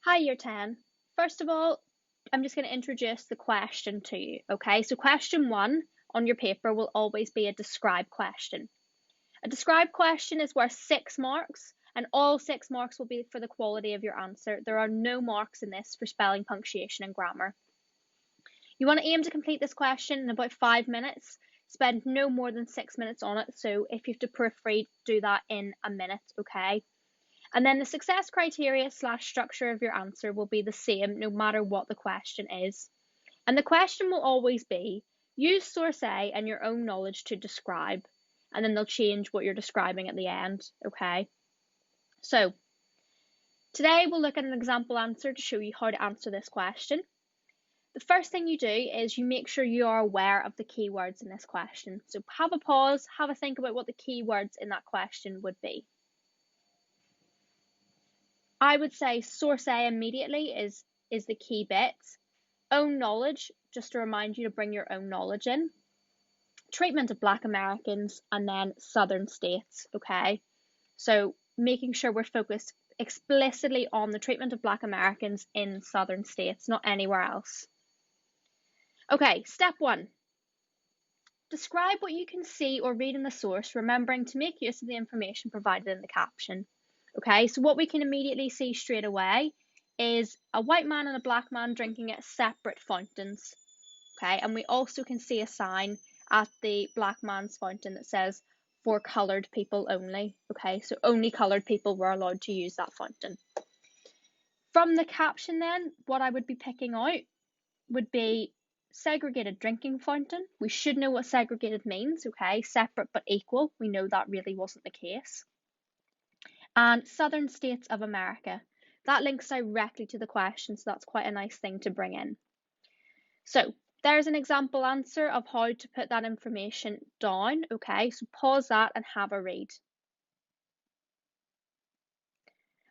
Hi, Year 10. First of all, I'm just going to introduce the question to you, okay? So, question one on your paper will always be a describe question. A describe question is worth 6 marks, and all 6 marks will be for the quality of your answer. There are no marks in this for spelling, punctuation, and grammar. You want to aim to complete this question in about 5 minutes. Spend no more than 6 minutes on it. So, if you have to proofread, do that in a minute, okay? And then the success criteria / structure of your answer will be the same no matter what the question is. And the question will always be use source A and your own knowledge to describe, and then they'll change what you're describing at the end, okay? So today we'll look at an example answer to show you how to answer this question. The first thing you do is you make sure you are aware of the keywords in this question. So have a pause, have a think about what the keywords in that question would be. I would say source A immediately is the key bit. Own knowledge, just to remind you to bring your own knowledge in. Treatment of Black Americans, and then Southern states, okay? So making sure we're focused explicitly on the treatment of Black Americans in Southern states, not anywhere else. Okay, step one. Describe what you can see or read in the source, remembering to make use of the information provided in the caption. Okay, so what we can immediately see straight away is a white man and a black man drinking at separate fountains. Okay, and we also can see a sign at the black man's fountain that says for coloured people only. Okay, so only coloured people were allowed to use that fountain. From the caption then, what I would be picking out would be segregated drinking fountain. We should know what segregated means, okay? Separate but equal. We know that really wasn't the case. And Southern states of America. That links directly to the question, so that's quite a nice thing to bring in. So there's an example answer of how to put that information down, okay? So pause that and have a read.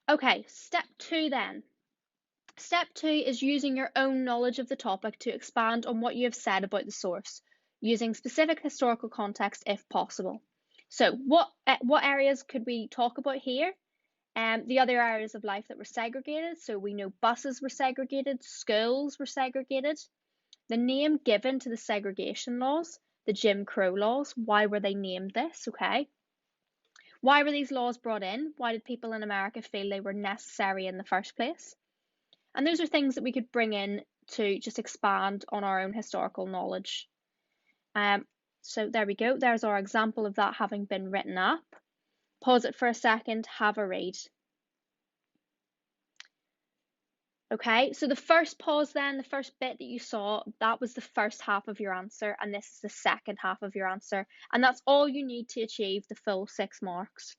Okay, step two then. Step two is using your own knowledge of the topic to expand on what you have said about the source, using specific historical context if possible. So what areas could we talk about here? The other areas of life that were segregated. So we know buses were segregated, schools were segregated. The name given to the segregation laws, the Jim Crow laws, why were they named this? Okay. Why were these laws brought in? Why did people in America feel they were necessary in the first place? And those are things that we could bring in to just expand on our own historical knowledge. So there we go. There's our example of that having been written up. Pause it for a second, have a read. Okay, so the first pause then, the first bit that you saw, that was the first half of your answer, and this is the second half of your answer. And that's all you need to achieve the full 6 marks.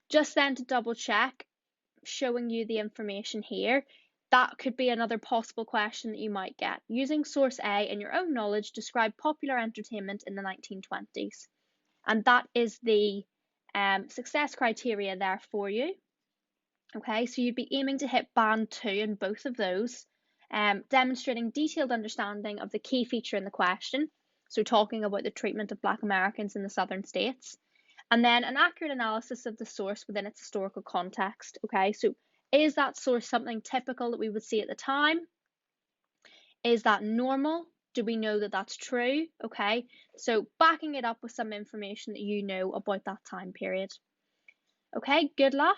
Just then to double check, showing you the information here, that could be another possible question that you might get. Using source A and your own knowledge, describe popular entertainment in the 1920s. And that is the success criteria there for you. Okay, so you'd be aiming to hit band 2 in both of those, demonstrating detailed understanding of the key feature in the question, so talking about the treatment of Black Americans in the Southern states, and then an accurate analysis of the source within its historical context. Okay, so is that source something typical that we would see at the time? Is that normal? Do we know that that's true? Okay, so backing it up with some information that you know about that time period. Okay, good luck.